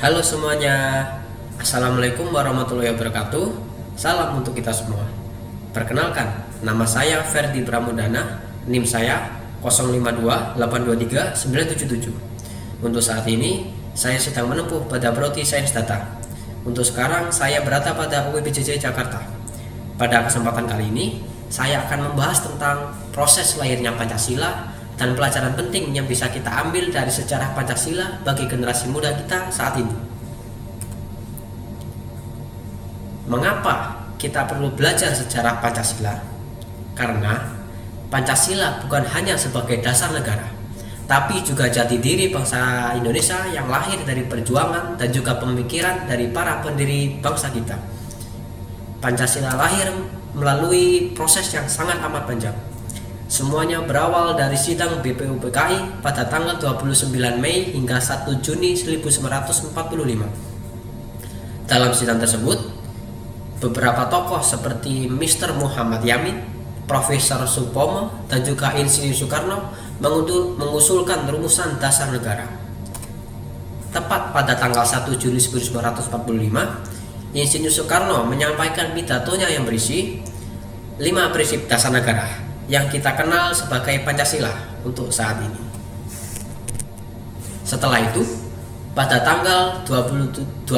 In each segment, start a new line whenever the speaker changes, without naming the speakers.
Halo semuanya, Assalamualaikum warahmatullahi wabarakatuh. Salam untuk kita semua. Perkenalkan, nama saya Ferdi Pramudana, NIM saya 0528239777. Untuk saat ini, saya sedang menempuh pada Prodi Sains Data. Untuk sekarang, saya berada pada UIPJJ Jakarta. Pada kesempatan kali ini, saya akan membahas tentang proses lahirnya Pancasila dan pelajaran penting yang bisa kita ambil dari sejarah Pancasila bagi generasi muda kita saat ini. Mengapa kita perlu belajar sejarah Pancasila? Karena Pancasila bukan hanya sebagai dasar negara, tapi juga jati diri bangsa Indonesia yang lahir dari perjuangan dan juga pemikiran dari para pendiri bangsa kita. Pancasila lahir melalui proses yang sangat amat panjang. Semuanya berawal dari sidang BPUPKI pada tanggal 29 Mei hingga 1 Juni 1945. Dalam sidang tersebut, beberapa tokoh seperti Mr. Muhammad Yamin, Profesor Supomo, dan juga Insinyur Soekarno mengusulkan rumusan dasar negara. Tepat pada tanggal 1 Juli 1945, Insinyur Soekarno menyampaikan pidatonya yang berisi 5 prinsip dasar negara yang kita kenal sebagai Pancasila untuk saat ini. Setelah itu, pada tanggal 22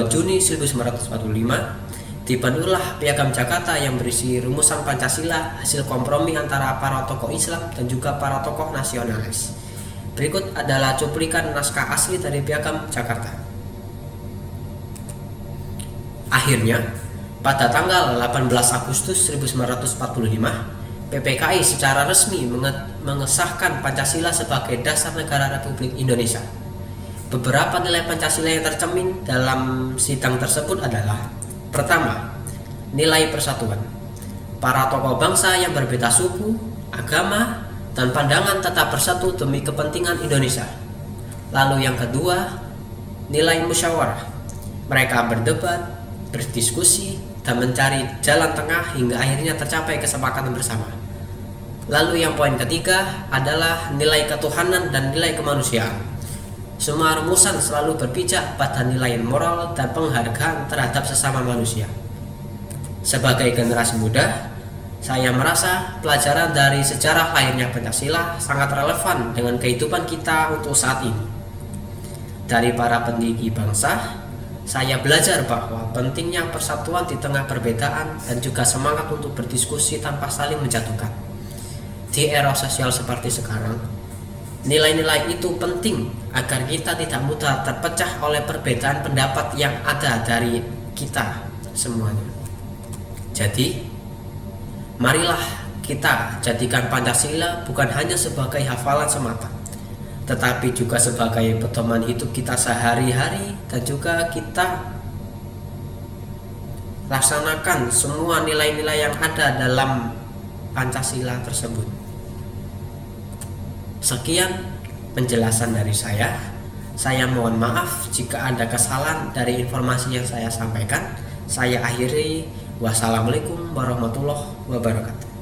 Juni 1945, dibentuklah Piagam Jakarta yang berisi rumusan Pancasila hasil kompromi antara para tokoh Islam dan juga para tokoh nasionalis. Berikut adalah cuplikan naskah asli dari Piagam Jakarta. Akhirnya, pada tanggal 18 Agustus 1945, PPKI secara resmi mengesahkan Pancasila sebagai dasar negara Republik Indonesia. Beberapa nilai Pancasila yang tercermin dalam sidang tersebut adalah: pertama, nilai persatuan. Para tokoh bangsa yang berbeda suku, agama, dan pandangan tetap bersatu demi kepentingan Indonesia. Lalu yang kedua, nilai musyawarah. Mereka berdebat, berdiskusi, dan mencari jalan tengah hingga akhirnya tercapai kesepakatan bersama. Lalu yang poin ketiga adalah nilai ketuhanan dan nilai kemanusiaan. Semua rumusan selalu berpijak pada nilai moral dan penghargaan terhadap sesama manusia. Sebagai generasi muda, saya merasa pelajaran dari sejarah lahirnya Pancasila sangat relevan dengan kehidupan kita untuk saat ini. Dari para pendiri bangsa, saya belajar bahwa pentingnya persatuan di tengah perbedaan dan juga semangat untuk berdiskusi tanpa saling menjatuhkan. Di era sosial seperti sekarang, nilai-nilai itu penting agar kita tidak mudah terpecah oleh perbedaan pendapat yang ada dari kita semuanya. Jadi, marilah kita jadikan Pancasila bukan hanya sebagai hafalan semata, tetapi juga sebagai pedoman hidup kita sehari-hari, dan juga kita laksanakan semua nilai-nilai yang ada dalam Pancasila tersebut. Sekian penjelasan dari saya. Saya mohon maaf jika ada kesalahan dari informasi yang saya sampaikan. Saya akhiri. Wassalamualaikum warahmatullahi wabarakatuh.